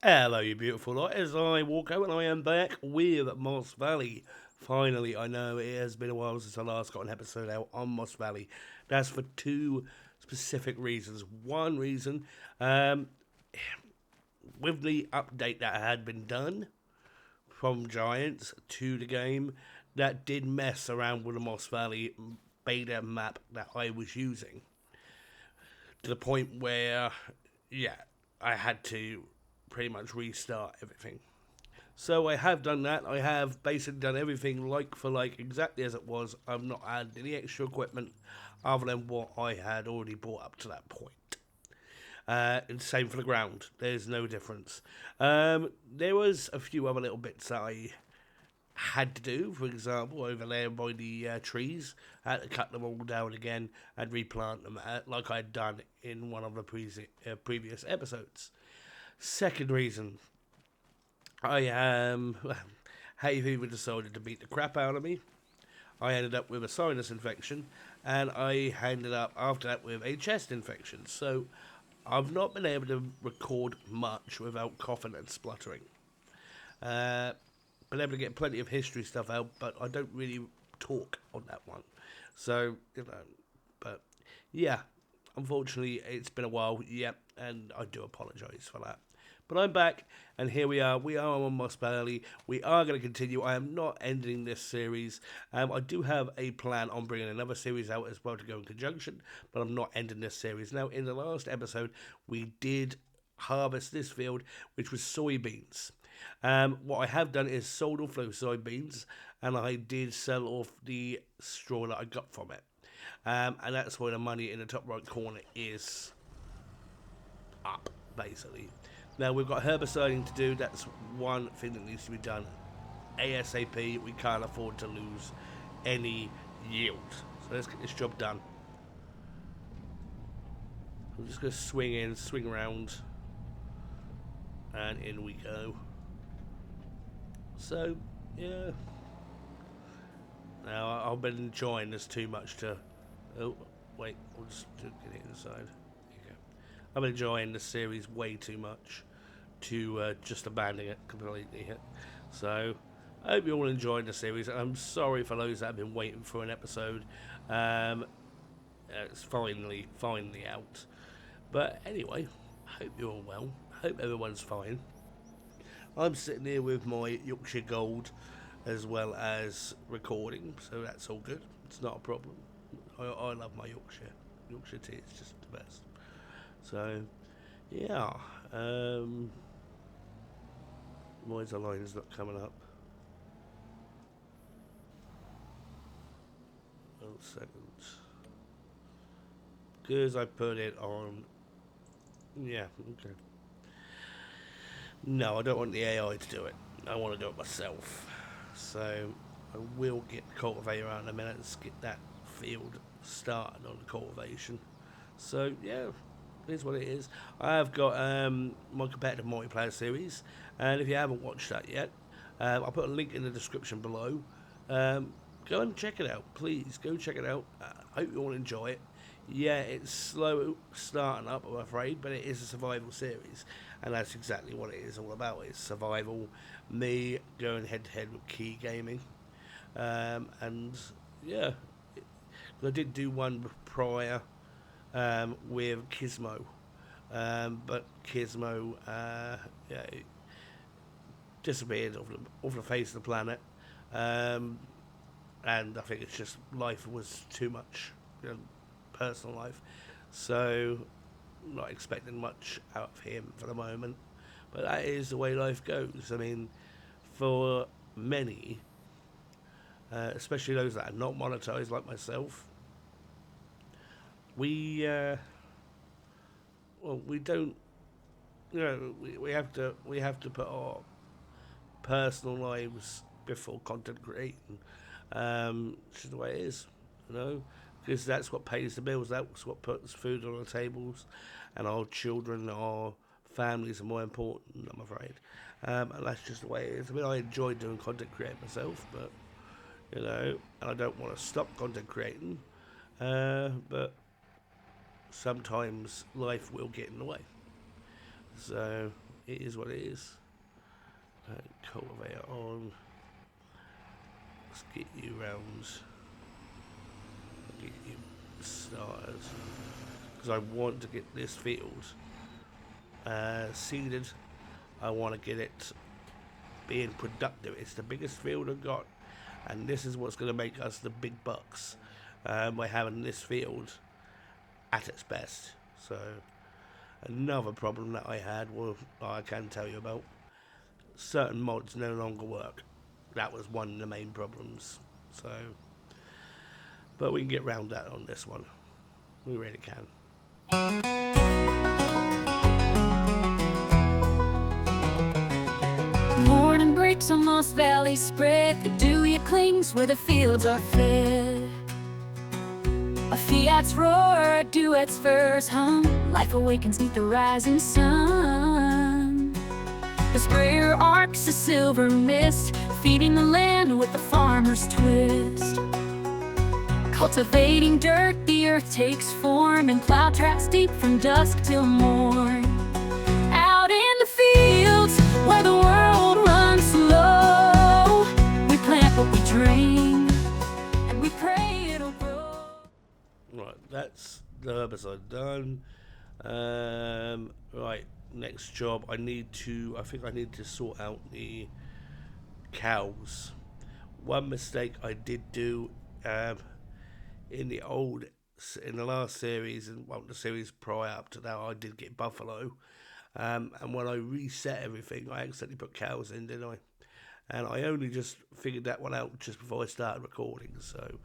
Hello, you beautiful lot. As I Worco, and I am back with Moss Valley. Finally, I know it has been a while since I last got an episode out on Moss Valley. That's for two specific reasons. One reason, um, with the update that had been done from Giants to the game, that did mess around with the Moss Valley beta map that I was using. To the point where, yeah, I had to pretty much restart everything. So I have done that. I have basically done everything like for like, exactly as it was. I've not added any extra equipment other than what I had already brought up to that point. And same for the ground. There's no difference. There was a few other little bits that I had to do. For example, over there by the trees, I had to cut them all down again and replant them like I had done in one of the previous episodes. Second reason, I am. Hay fever decided to beat the crap out of me. I ended up with a sinus infection, and I ended up after that with a chest infection. So I've not been able to record much without coughing and spluttering. Uh, been able to get plenty of history stuff out, but I don't really talk on that one. So, but yeah, unfortunately, it's been a while, yep, and I do apologise for that. But I'm back, and here we are. We are on Moss Valley. We are going to continue. I am not ending this series. I do have a plan on bringing another series out as well to go in conjunction, but I'm not ending this series. Now, in the last episode, we did harvest this field, which was soybeans. What I have done is sold off those soybeans, and I did sell off the straw that I got from it. And that's why the money in the top right corner is up, basically. Now we've got herbiciding to do. That's one thing that needs to be done ASAP. We can't afford to lose any yield. So let's get this job done. I'm just going to swing in, swing around, and in we go. So, yeah. Now I've been enjoying this too much to. Oh, wait, we'll just get it inside. There you go. I'm enjoying this series way too much to just abandon it completely. So I hope you're all enjoying the series. I'm sorry for those that have been waiting for an episode. It's finally out. But anyway, I hope you're all well. I hope everyone's fine. I'm sitting here with my Yorkshire Gold as well as recording, so that's all good. It's not a problem. I love my Yorkshire tea. It's just the best. So yeah. Why is the lines not coming up? 1 second. Because I put it on. Yeah, okay. No, I don't want the AI to do it. I want to do it myself. So I will get the cultivator out in a minute and get that field started on the cultivation. So yeah, here's what it is. I have got my competitive multiplayer series, and if you haven't watched that yet, I'll put a link in the description below. Go and check it out, please. Go check it out. I hope you all enjoy it. Yeah, it's slow starting up, I'm afraid, but it is a survival series, and that's exactly what it is all about. It's survival, me going head to head with Key Gaming, and yeah, I did do one prior with Gizmo, but Gizmo yeah, disappeared off the face of the planet, um, and I think it's just life was too much, personal life, so not expecting much out of him for the moment. But that is the way life goes. I mean, for many, especially those that are not monetized like myself, we well, we don't. We have to put our personal lives before content creating. It's just the way it is, you know, because that's what pays the bills. That's what puts food on our tables, and our children, our families are more important. I'm afraid, and that's just the way it is. I mean, I enjoy doing content creating myself, but and I don't want to stop content creating, but sometimes life will get in the way. So it is what it is. Cultivator on. Let's get you round. Get you starters. Because I want to get this field seeded. I want to get it being productive. It's the biggest field I've got, and this is what's going to make us the big bucks by having this field at its best. So another problem that I had, well, I can tell you about, certain mods no longer work. That was one of the main problems. So, but we can get round that on this one. We really can. Morning breaks on Moss Valley spread. The dewy clings where the fields are fed. A Fiat's roar, a duet's verse hum. Life awakens neath the rising sun. The sprayer arcs a silver mist, feeding the land with the farmer's twist. Cultivating dirt, the earth takes form, and plow tracks deep from dusk till morn. Out in the fields where the world runs slow, we plant what we dream, and we pray it'll grow. Right, that's the herbicide done. Right, next job, I think I need to sort out the cows. One mistake I did do in the last series, and well, the series prior up to that, I did get buffalo. And when I reset everything, I accidentally put cows in, didn't I? And I only just figured that one out just before I started recording, so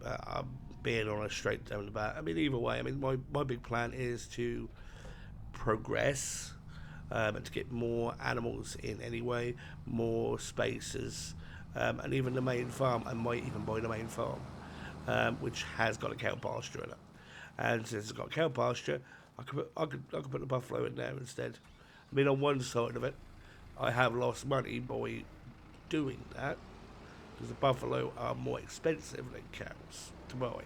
I'm being on a straight down the back. I mean, either way, I mean, my big plan is to progress and to get more animals in anyway, more spaces, and even the main farm. I might even buy the main farm, which has got a cow pasture in it. And since it's got cow pasture, I could put the buffalo in there instead. I mean, on one side of it, I have lost money by doing that, because the buffalo are more expensive than cows to buy.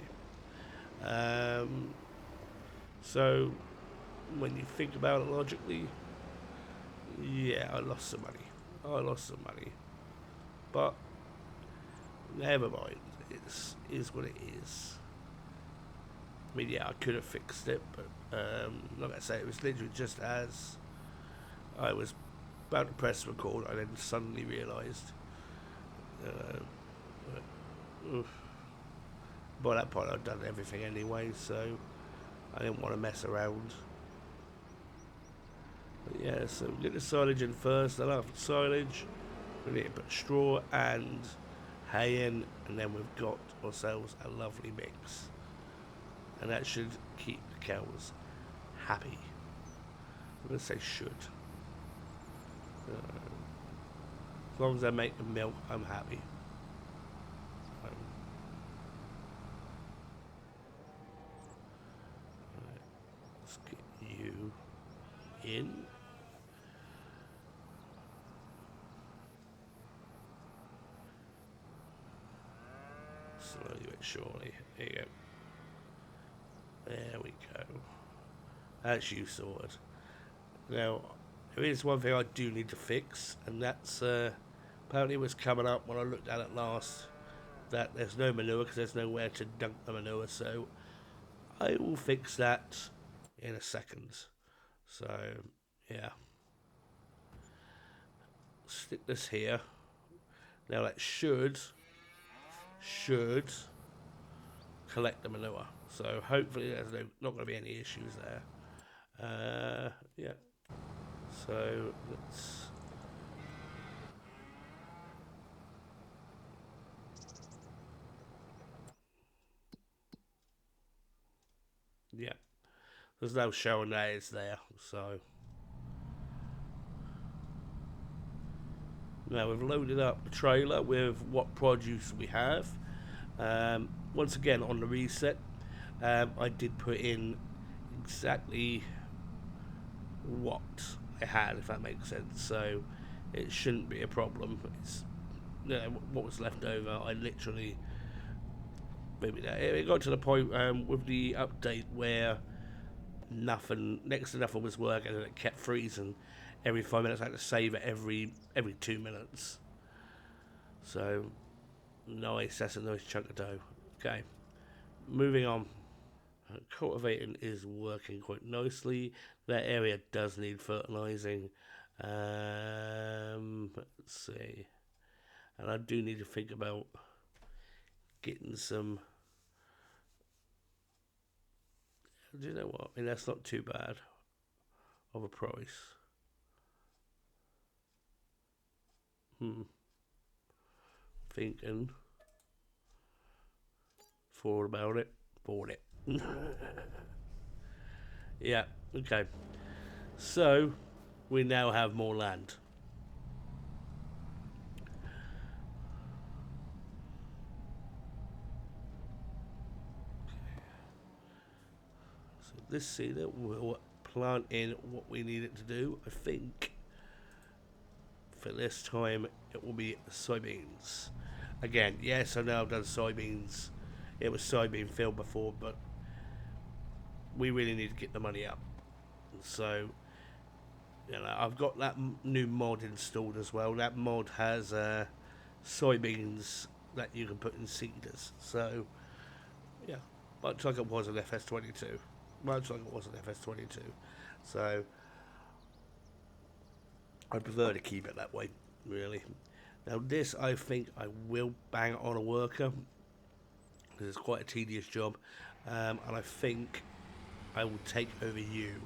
So when you think about it logically, yeah, I lost some money. But never mind, it is what it is. I mean, yeah, I could have fixed it, but like I say, it was literally just as I was about to press record, I then suddenly realised. By that point, I'd done everything anyway, so I didn't want to mess around. But yeah, so we get the silage in first, then after silage, we need to put straw and hay in, and then we've got ourselves a lovely mix. And that should keep the cows happy. I'm going to say should. As long as they're making milk, I'm happy. Right, let's get you in. Slowly but surely. There you go. There we go. That's you sorted. Now, there is one thing I do need to fix, and that's apparently it was coming up when I looked at it last, that there's no manure because there's nowhere to dunk the manure, so I will fix that in a second. So, yeah. Stick this here. Now that should collect the manure. So hopefully there's not going to be any issues there. Yeah. So let's. Yeah. There's no showing that it's there. So now we've loaded up the trailer with what produce we have. Once again on the reset, I did put in exactly what I had, if that makes sense. So it shouldn't be a problem. It's, you know, what was left over, I literally maybe it got to the point with the update where next to nothing was working and it kept freezing. every 5 minutes. I had to save it every 2 minutes. So nice, that's a nice chunk of dough. Okay, moving on. Cultivating is working quite nicely. That area does need fertilizing. Let's see. And I do need to think about getting some. Do you know what? I mean, that's not too bad of a price. Thinking. Thought about it. Bought it. Yeah, okay. So, we now have more land. So this seeder will plant in what we need it to do. I think for this time it will be soybeans. Again, yes, I know I've done soybeans. It was soybean field before, but we really need to get the money up. So, you know, I've got that new mod installed as well. That mod has soybeans that you can put in seeders. So, yeah, much like it was in FS22. Much like it was in FS22. So, I prefer to keep it that way, really. Now, this I think I will bang on a worker. It's quite a tedious job, and I think I will take over you.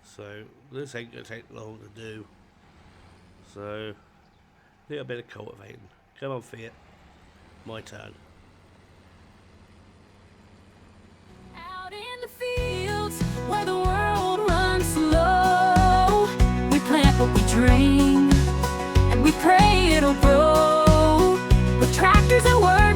So this ain't gonna take long to do. So I think I better cultivating. Come on, Fiat. My turn. Out in the fields where the world runs slow, we plant what we dream, and we pray it'll grow. With tractors at work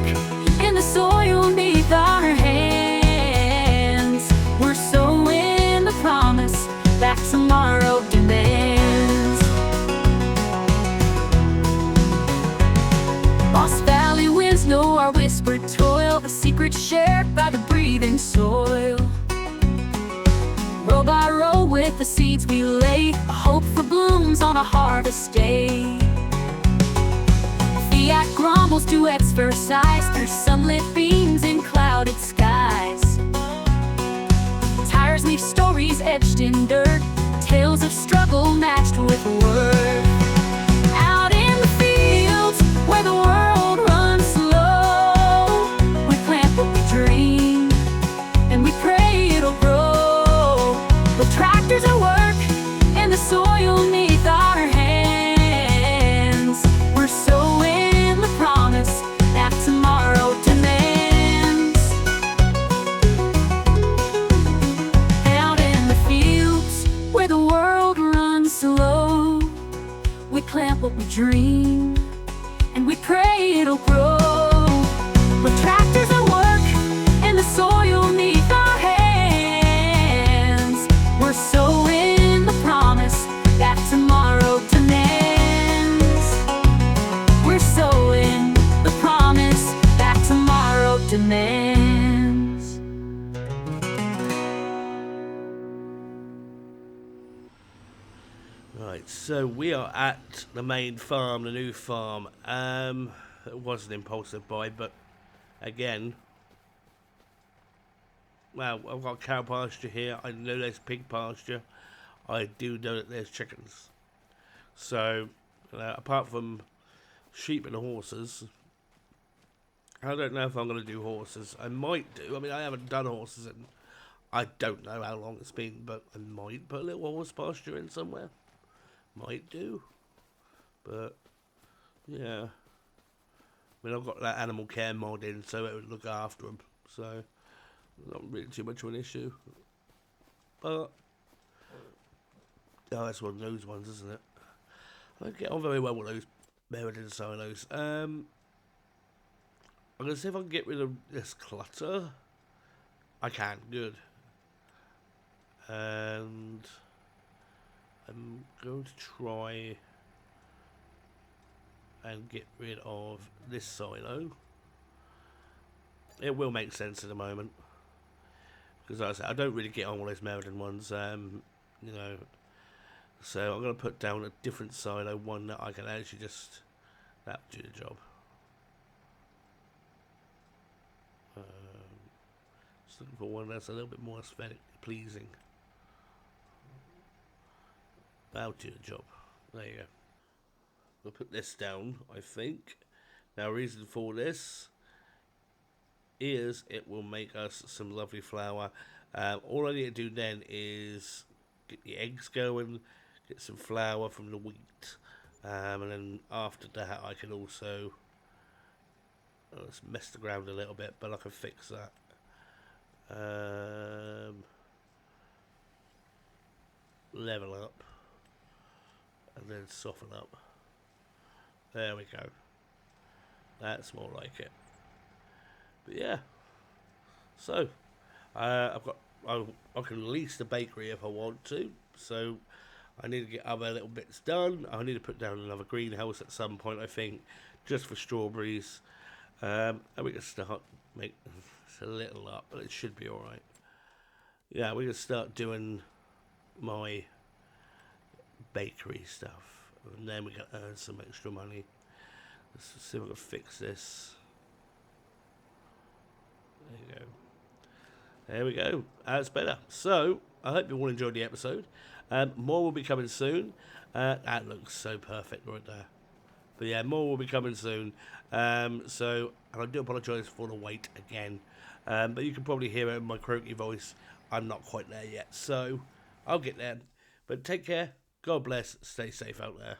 in the soil beneath our hands, we're sowing the promise that tomorrow demands. Lost Valley winds know our whispered toil, a secret shared by the breathing soil. Row by row with the seeds we lay, a hope for blooms on a harvest day. Fiat grumbles to its first size through sunlit beams in clouded skies. Tires leave stories etched in dirt, tales of struggle matched with worth. Out in the fields where the world runs slow, we plant what we dream, and we pray it'll grow. With tractors at work and the soil neath our hands, we're sowing the promise that tomorrow demands. Out in the fields where the world runs slow, we plant what we dream, and we pray it'll grow. With tractors at work and the soil neath our hands, we're sowing the promise that tomorrow demands. We're sowing the promise that tomorrow demands. Right, so we are at the main farm, the new farm. It was an impulsive buy, but again, well, I've got cow pasture here. I know there's pig pasture. I do know that there's chickens. So, apart from sheep and horses, I don't know if I'm going to do horses. I might do. I mean, I haven't done horses in, I don't know how long it's been, but I might put a little horse pasture in somewhere. Might do. But, yeah. I mean, I've got that animal care mod in, so it would look after them. So, not really too much of an issue. But, oh, that's one of those ones, isn't it? I don't get on very well with those Meriden silos. I'm going to see if I can get rid of this clutter. I can, good. And I'm going to try and get rid of this silo. It will make sense in a moment, because like I said, I don't really get on with those Meriden ones. You know, So I'm going to put down a different silo, one that I can actually just, that'll do the job. Just looking for one that's a little bit more aesthetically pleasing. That'll do the job. There you go. We'll put this down, I think. Now, reason for this is it will make us some lovely flour. All I need to do then is get the eggs going, get some flour from the wheat, and then after that I can also let's mess the ground a little bit, but I can fix that. Level up and then soften up. There we go. That's more like it. But yeah, so I can lease the bakery if I want to. So I need to get other little bits done. I need to put down another greenhouse at some point, I think, just for strawberries. And we can start make it's a little up, but it should be all right. Yeah, we can start doing my bakery stuff, and then we can earn some extra money. Let's see if I can fix this. There you go. There we go. That's better. So I hope you all enjoyed the episode. More will be coming soon. That looks so perfect right there. But yeah, more will be coming soon. So, and I do apologise for the wait again. But you can probably hear it in my croaky voice. I'm not quite there yet. So I'll get there. But take care. God bless. Stay safe out there.